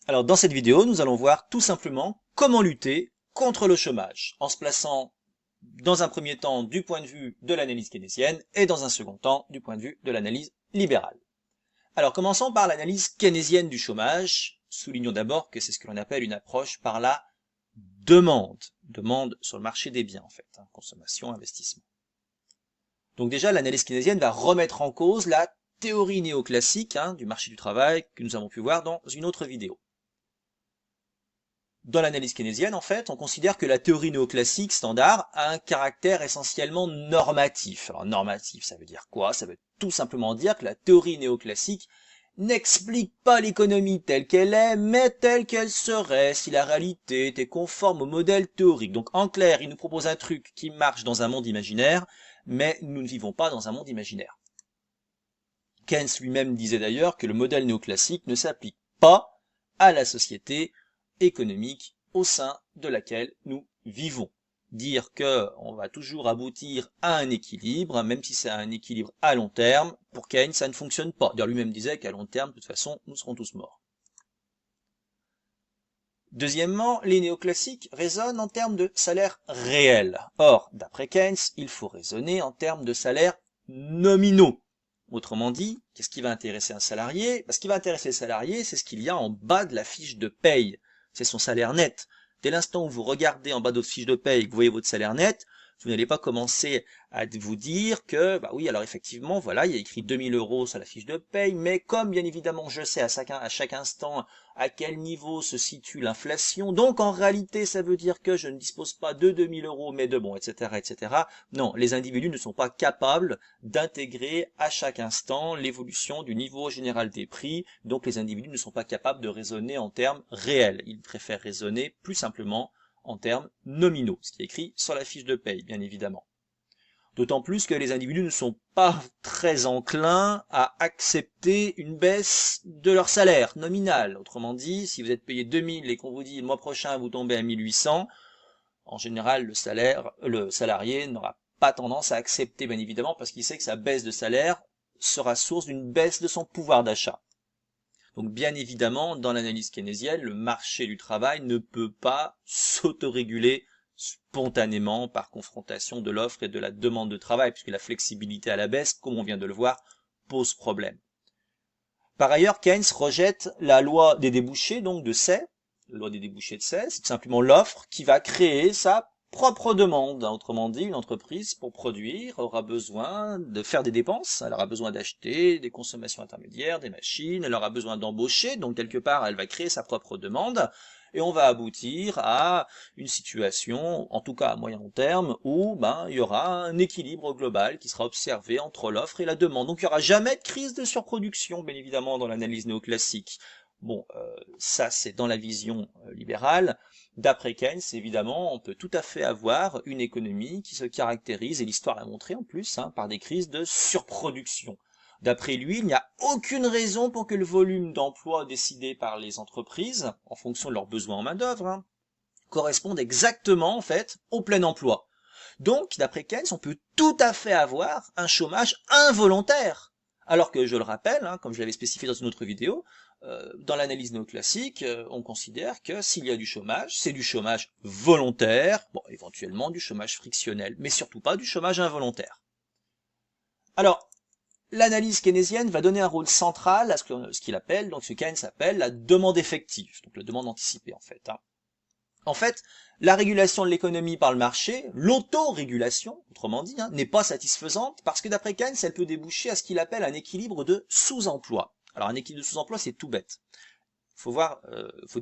Alors dans cette vidéo, nous allons voir tout simplement comment lutter contre le chômage, en se plaçant dans un premier temps du point de vue de l'analyse keynésienne et dans un second temps du point de vue de l'analyse libérale. Alors commençons par l'analyse keynésienne du chômage. Soulignons d'abord que c'est ce que l'on appelle une approche par la demande sur le marché des biens en fait, consommation, investissement. Donc déjà l'analyse keynésienne va remettre en cause la théorie néoclassique du marché du travail que nous avons pu voir dans une autre vidéo. Dans l'analyse keynésienne, en fait, on considère que la théorie néoclassique standard a un caractère essentiellement normatif. Alors normatif, ça veut dire quoi? Ça veut tout simplement dire que la théorie néoclassique n'explique pas l'économie telle qu'elle est, mais telle qu'elle serait si la réalité était conforme au modèle théorique. Donc en clair, il nous propose un truc qui marche dans un monde imaginaire, mais nous ne vivons pas dans un monde imaginaire. Keynes lui-même disait d'ailleurs que le modèle néoclassique ne s'applique pas à la société économique au sein de laquelle nous vivons. Dire qu'on va toujours aboutir à un équilibre, même si c'est un équilibre à long terme, pour Keynes, ça ne fonctionne pas. D'ailleurs, lui-même disait qu'à long terme, de toute façon, nous serons tous morts. Deuxièmement, les néoclassiques raisonnent en termes de salaire réel. Or, d'après Keynes, il faut raisonner en termes de salaires nominaux. Autrement dit, qu'est-ce qui va intéresser un salarié? Ce qui va intéresser le salarié, c'est ce qu'il y a en bas de la fiche de paye. C'est son salaire net. Dès l'instant où vous regardez en bas de votre fiche de paye et que vous voyez votre salaire net, vous n'allez pas commencer à vous dire que, bah oui, alors effectivement, voilà, il y a écrit 2000 € sur la fiche de paye, mais comme bien évidemment je sais à chaque instant à quel niveau se situe l'inflation, donc en réalité ça veut dire que je ne dispose pas de 2000 € mais de bon, etc., etc. Non, les individus ne sont pas capables d'intégrer à chaque instant l'évolution du niveau général des prix, donc les individus ne sont pas capables de raisonner en termes réels. Ils préfèrent raisonner plus simplement en termes nominaux, ce qui est écrit sur la fiche de paye, bien évidemment. D'autant plus que les individus ne sont pas très enclins à accepter une baisse de leur salaire nominal. Autrement dit, si vous êtes payé 2000 et qu'on vous dit le mois prochain vous tombez à 1800, en général le salarié n'aura pas tendance à accepter, bien évidemment, parce qu'il sait que sa baisse de salaire sera source d'une baisse de son pouvoir d'achat. Donc bien évidemment, dans l'analyse keynésienne, le marché du travail ne peut pas s'autoréguler spontanément par confrontation de l'offre et de la demande de travail, puisque la flexibilité à la baisse, comme on vient de le voir, pose problème. Par ailleurs, Keynes rejette la loi des débouchés, donc de Say. La loi des débouchés de Say, c'est tout simplement l'offre qui va créer sa propre demande. Autrement dit, une entreprise, pour produire, aura besoin de faire des dépenses, elle aura besoin d'acheter des consommations intermédiaires, des machines, elle aura besoin d'embaucher, donc quelque part, elle va créer sa propre demande, et on va aboutir à une situation, en tout cas à moyen terme, où il y aura un équilibre global qui sera observé entre l'offre et la demande. Donc il n'y aura jamais de crise de surproduction, bien évidemment, dans l'analyse néoclassique. Bon, ça c'est dans la vision libérale. D'après Keynes, évidemment, on peut tout à fait avoir une économie qui se caractérise, et l'histoire l'a montré en plus, par des crises de surproduction. D'après lui, il n'y a aucune raison pour que le volume d'emploi décidé par les entreprises, en fonction de leurs besoins en main-d'œuvre, corresponde exactement, en fait, au plein emploi. Donc, d'après Keynes, on peut tout à fait avoir un chômage involontaire. Alors que, je le rappelle, comme je l'avais spécifié dans une autre vidéo, dans l'analyse néoclassique, on considère que s'il y a du chômage, c'est du chômage volontaire, bon, éventuellement du chômage frictionnel, mais surtout pas du chômage involontaire. Alors, l'analyse keynésienne va donner un rôle central à ce qu'il appelle, donc ce Keynes appelle la demande effective, donc la demande anticipée en fait. En fait, la régulation de l'économie par le marché, l'autorégulation, autrement dit, n'est pas satisfaisante parce que d'après Keynes, elle peut déboucher à ce qu'il appelle un équilibre de sous-emploi. Alors un équilibre de sous-emploi, c'est tout bête. Faut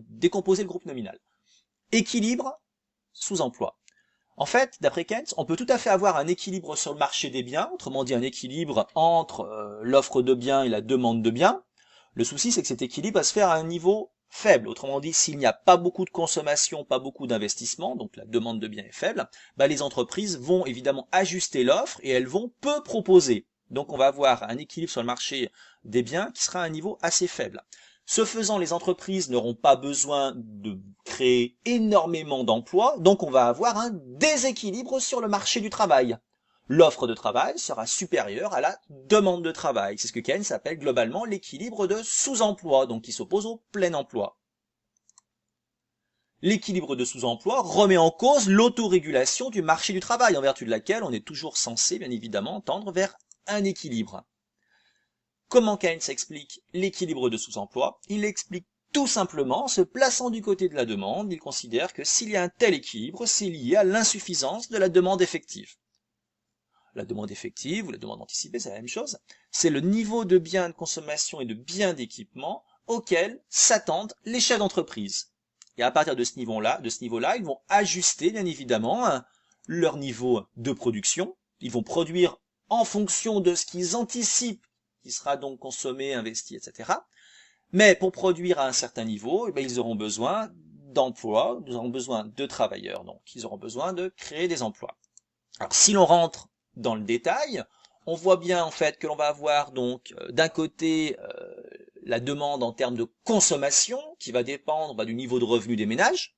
décomposer le groupe nominal. Équilibre, sous-emploi. En fait, d'après Keynes, on peut tout à fait avoir un équilibre sur le marché des biens, autrement dit un équilibre entre l'offre de biens et la demande de biens. Le souci, c'est que cet équilibre va se faire à un niveau faible. Autrement dit, s'il n'y a pas beaucoup de consommation, pas beaucoup d'investissement, donc la demande de biens est faible, les entreprises vont évidemment ajuster l'offre et elles vont peu proposer. Donc on va avoir un équilibre sur le marché des biens qui sera à un niveau assez faible. Ce faisant, les entreprises n'auront pas besoin de créer énormément d'emplois, donc on va avoir un déséquilibre sur le marché du travail. L'offre de travail sera supérieure à la demande de travail. C'est ce que Keynes appelle globalement l'équilibre de sous-emploi, donc qui s'oppose au plein emploi. L'équilibre de sous-emploi remet en cause l'autorégulation du marché du travail, en vertu de laquelle on est toujours censé, bien évidemment, tendre vers un équilibre. Comment Keynes explique l'équilibre de sous-emploi? Il l'explique tout simplement en se plaçant du côté de la demande. Il considère que s'il y a un tel équilibre, c'est lié à l'insuffisance de la demande effective. La demande effective ou la demande anticipée, c'est la même chose. C'est le niveau de biens de consommation et de biens d'équipement auquel s'attendent les chefs d'entreprise. Et à partir de ce niveau-là, ils vont ajuster, bien évidemment, leur niveau de production. Ils vont produire en fonction de ce qu'ils anticipent qui sera donc consommé, investi, etc. Mais pour produire à un certain niveau, ils auront besoin d'emplois, ils auront besoin de travailleurs, donc ils auront besoin de créer des emplois. Alors si l'on rentre dans le détail, on voit bien en fait que l'on va avoir donc d'un côté la demande en termes de consommation qui va dépendre du niveau de revenu des ménages,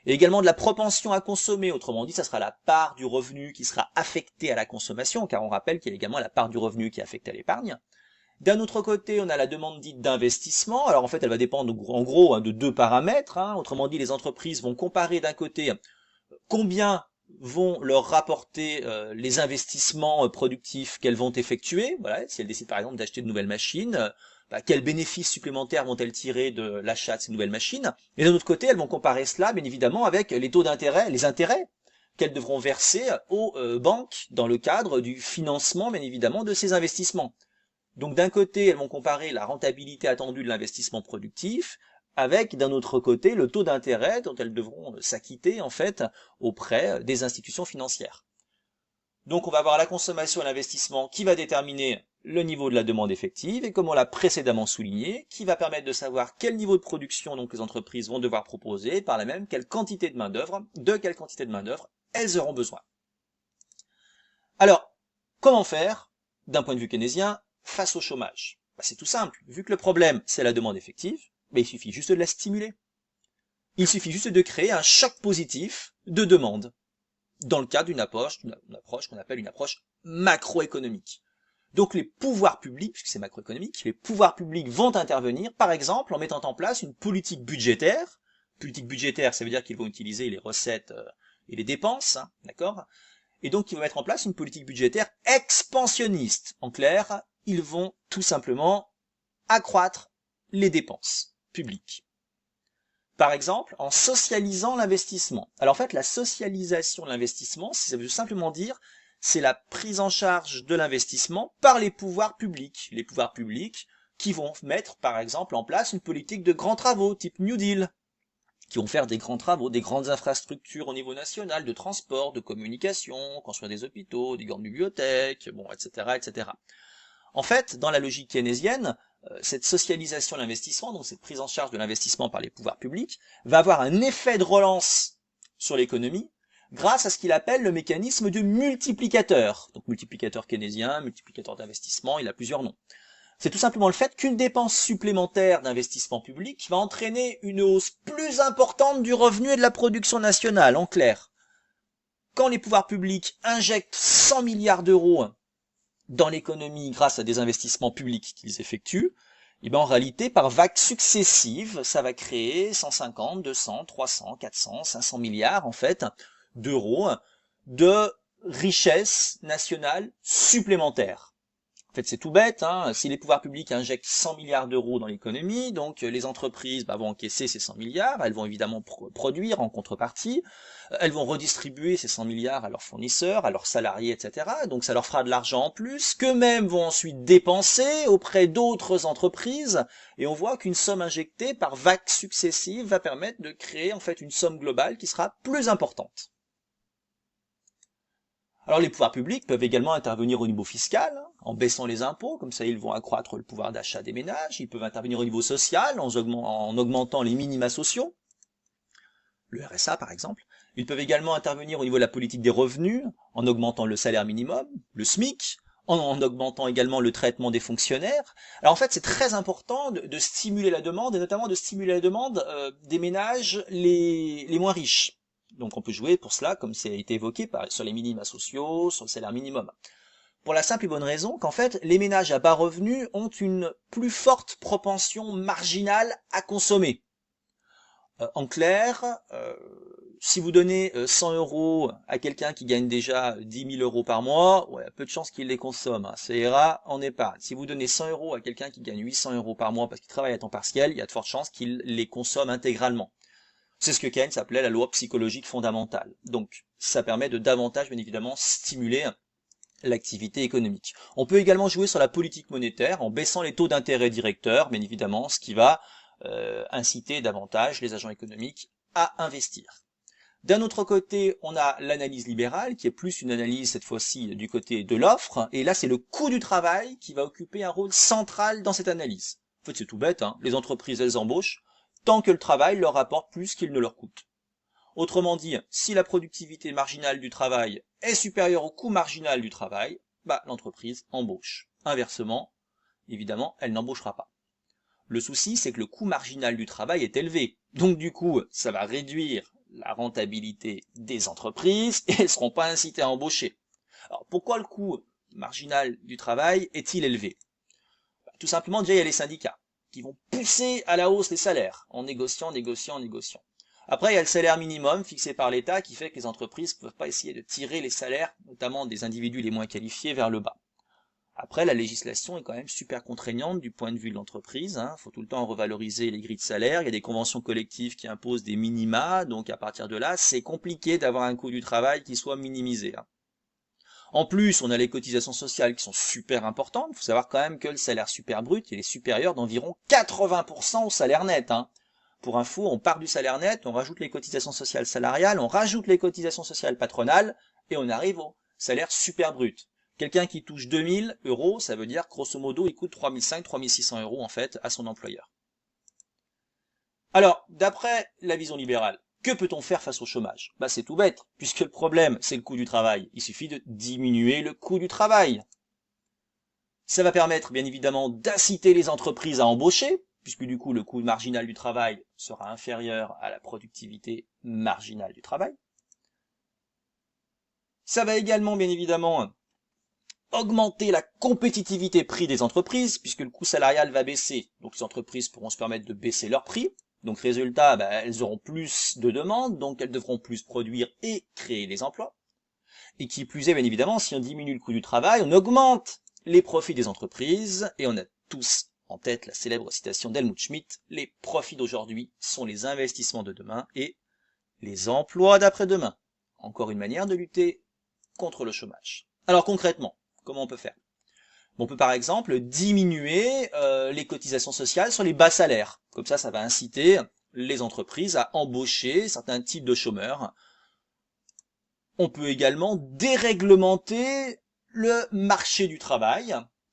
et également de la propension à consommer, autrement dit, ça sera la part du revenu qui sera affectée à la consommation, car on rappelle qu'il y a également la part du revenu qui est affectée à l'épargne. D'un autre côté, on a la demande dite d'investissement. Alors en fait, elle va dépendre en gros de deux paramètres. Autrement dit, les entreprises vont comparer d'un côté combien vont leur rapporter les investissements productifs qu'elles vont effectuer. Voilà, si elles décident par exemple d'acheter de nouvelles machines, quels bénéfices supplémentaires vont-elles tirer de l'achat de ces nouvelles machines? Et d'un autre côté, elles vont comparer cela, bien évidemment, avec les taux d'intérêt, les intérêts qu'elles devront verser aux banques dans le cadre du financement, bien évidemment, de ces investissements. Donc d'un côté, elles vont comparer la rentabilité attendue de l'investissement productif avec d'un autre côté le taux d'intérêt dont elles devront s'acquitter en fait auprès des institutions financières. Donc on va avoir la consommation et l'investissement qui va déterminer le niveau de la demande effective et comme on l'a précédemment souligné, qui va permettre de savoir quel niveau de production donc les entreprises vont devoir proposer et par là même quelle quantité de main-d'œuvre, elles auront besoin. Alors, comment faire d'un point de vue keynésien face au chômage? C'est tout simple. Vu que le problème, c'est la demande effective, il suffit juste de la stimuler. Il suffit juste de créer un choc positif de demande dans le cadre d'une approche qu'on appelle une approche macroéconomique. Donc les pouvoirs publics, puisque c'est macroéconomique, les pouvoirs publics vont intervenir, par exemple, en mettant en place une politique budgétaire. Politique budgétaire, ça veut dire qu'ils vont utiliser les recettes et les dépenses, d'accord? Et donc, ils vont mettre en place une politique budgétaire expansionniste. En clair, ils vont tout simplement accroître les dépenses publiques. Par exemple, en socialisant l'investissement. Alors en fait, la socialisation de l'investissement, ça veut simplement dire, c'est la prise en charge de l'investissement par les pouvoirs publics. Les pouvoirs publics qui vont mettre, par exemple, en place une politique de grands travaux, type New Deal, qui vont faire des grands travaux, des grandes infrastructures au niveau national, de transport, de communication, construire des hôpitaux, des grandes bibliothèques, bon, etc., etc. En fait, dans la logique keynésienne, cette socialisation de l'investissement, donc cette prise en charge de l'investissement par les pouvoirs publics, va avoir un effet de relance sur l'économie grâce à ce qu'il appelle le mécanisme du multiplicateur. Donc multiplicateur keynésien, multiplicateur d'investissement, il a plusieurs noms. C'est tout simplement le fait qu'une dépense supplémentaire d'investissement public va entraîner une hausse plus importante du revenu et de la production nationale. En clair, quand les pouvoirs publics injectent 100 milliards d'euros dans l'économie grâce à des investissements publics qu'ils effectuent, en réalité, par vagues successives, ça va créer 150, 200, 300, 400, 500 milliards, en fait, d'euros de richesse nationale supplémentaire. En fait, c'est tout bête, si les pouvoirs publics injectent 100 milliards d'euros dans l'économie, donc les entreprises vont encaisser ces 100 milliards, elles vont évidemment produire en contrepartie, elles vont redistribuer ces 100 milliards à leurs fournisseurs, à leurs salariés, etc. Donc ça leur fera de l'argent en plus, qu'eux-mêmes vont ensuite dépenser auprès d'autres entreprises, et on voit qu'une somme injectée par vagues successives va permettre de créer en fait une somme globale qui sera plus importante. Alors les pouvoirs publics peuvent également intervenir au niveau fiscal, en baissant les impôts, comme ça ils vont accroître le pouvoir d'achat des ménages. Ils peuvent intervenir au niveau social, en augmentant les minima sociaux, le RSA par exemple. Ils peuvent également intervenir au niveau de la politique des revenus, en augmentant le salaire minimum, le SMIC, en augmentant également le traitement des fonctionnaires. Alors en fait c'est très important de stimuler la demande, et notamment de stimuler la demande des ménages les moins riches. Donc on peut jouer pour cela, comme ça a été évoqué, sur les minima sociaux, sur le salaire minimum. Pour la simple et bonne raison qu'en fait, les ménages à bas revenus ont une plus forte propension marginale à consommer. En clair, si vous donnez 100 euros à quelqu'un qui gagne déjà 10 000 euros par mois, ouais, il y a peu de chances qu'il les consomme, hein. Ça ira en épargne. Si vous donnez 100 euros à quelqu'un qui gagne 800 euros par mois parce qu'il travaille à temps partiel, il y a de fortes chances qu'il les consomme intégralement. C'est ce que Keynes appelait la loi psychologique fondamentale. Donc, ça permet de davantage, bien évidemment, stimuler l'activité économique. On peut également jouer sur la politique monétaire en baissant les taux d'intérêt directeurs, bien évidemment, ce qui va inciter davantage les agents économiques à investir. D'un autre côté, on a l'analyse libérale, qui est plus une analyse cette fois-ci du côté de l'offre, et là c'est le coût du travail qui va occuper un rôle central dans cette analyse. En fait c'est tout bête, hein. Les entreprises elles embauchent tant que le travail leur rapporte plus qu'il ne leur coûte. Autrement dit, si la productivité marginale du travail est supérieure au coût marginal du travail, l'entreprise embauche. Inversement, évidemment, elle n'embauchera pas. Le souci, c'est que le coût marginal du travail est élevé. Donc du coup, ça va réduire la rentabilité des entreprises et elles ne seront pas incitées à embaucher. Alors pourquoi le coût marginal du travail est-il élevé? Tout simplement, déjà, il y a les syndicats qui vont pousser à la hausse les salaires en négociant. Après, il y a le salaire minimum fixé par l'État qui fait que les entreprises ne peuvent pas essayer de tirer les salaires, notamment des individus les moins qualifiés, vers le bas. Après, la législation est quand même super contraignante du point de vue de l'entreprise. Il faut tout le temps revaloriser les grilles de salaire. Il y a des conventions collectives qui imposent des minima. Donc à partir de là, c'est compliqué d'avoir un coût du travail qui soit minimisé. En plus, on a les cotisations sociales qui sont super importantes. Il faut savoir quand même que le salaire super brut, il est supérieur d'environ 80% au salaire net. Pour info, on part du salaire net, on rajoute les cotisations sociales salariales, on rajoute les cotisations sociales patronales, et on arrive au salaire super brut. Quelqu'un qui touche 2000 euros, ça veut dire grosso modo, il coûte 3500-3600 euros en fait à son employeur. Alors, d'après la vision libérale, que peut-on faire face au chômage? C'est tout bête, puisque le problème, c'est le coût du travail. Il suffit de diminuer le coût du travail. Ça va permettre, bien évidemment, d'inciter les entreprises à embaucher, puisque du coup, le coût marginal du travail sera inférieur à la productivité marginale du travail. Ça va également, bien évidemment, augmenter la compétitivité prix des entreprises, puisque le coût salarial va baisser, donc les entreprises pourront se permettre de baisser leurs prix. Donc résultat, elles auront plus de demandes, donc elles devront plus produire et créer des emplois. Et qui plus est, bien évidemment, si on diminue le coût du travail, on augmente les profits des entreprises, et on a tous en tête la célèbre citation d'Helmut Schmidt, les profits d'aujourd'hui sont les investissements de demain et les emplois d'après-demain. Encore une manière de lutter contre le chômage. Alors concrètement, comment on peut faire? On peut par exemple diminuer les cotisations sociales sur les bas salaires. Comme ça va inciter les entreprises à embaucher certains types de chômeurs. On peut également déréglementer le marché du travail.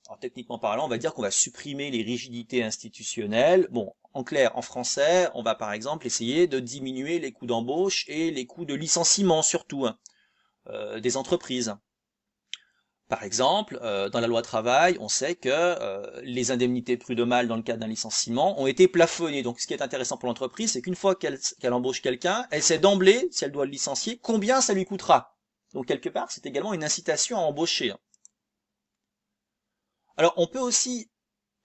Alors techniquement parlant, on va dire qu'on va supprimer les rigidités institutionnelles. Bon, en clair, en français, on va par exemple essayer de diminuer les coûts d'embauche et les coûts de licenciement surtout des entreprises. Par exemple, dans la loi travail, on sait que les indemnités prud'homales dans le cas d'un licenciement ont été plafonnées. Donc ce qui est intéressant pour l'entreprise, c'est qu'une fois qu'elle embauche quelqu'un, elle sait d'emblée, si elle doit le licencier, combien ça lui coûtera. Donc quelque part, c'est également une incitation à embaucher. Alors on peut aussi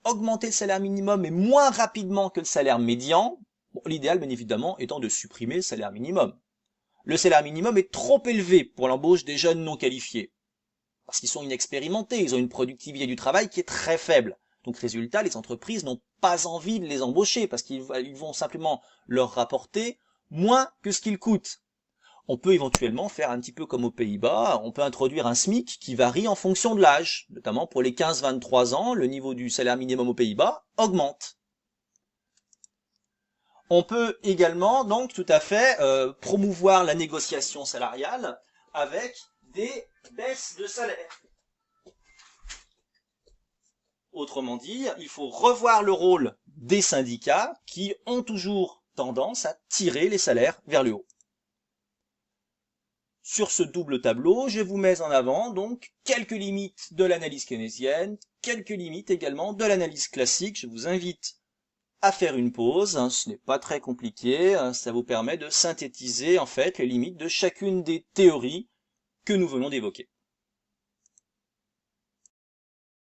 augmenter le salaire minimum, mais moins rapidement que le salaire médian. Bon, l'idéal, bien évidemment, étant de supprimer le salaire minimum. Le salaire minimum est trop élevé pour l'embauche des jeunes non qualifiés. Parce qu'ils sont inexpérimentés, ils ont une productivité du travail qui est très faible. Donc résultat, les entreprises n'ont pas envie de les embaucher parce qu'ils vont simplement leur rapporter moins que ce qu'ils coûtent. On peut éventuellement faire un petit peu comme aux Pays-Bas, on peut introduire un SMIC qui varie en fonction de l'âge. Notamment pour les 15-23 ans, le niveau du salaire minimum aux Pays-Bas augmente. On peut également donc tout à fait promouvoir la négociation salariale avec des baisses de salaire. Autrement dit, il faut revoir le rôle des syndicats qui ont toujours tendance à tirer les salaires vers le haut. Sur ce double tableau, je vous mets en avant donc quelques limites de l'analyse keynésienne, quelques limites également de l'analyse classique. Je vous invite à faire une pause, ce n'est pas très compliqué, ça vous permet de synthétiser en fait les limites de chacune des théories que nous venons d'évoquer.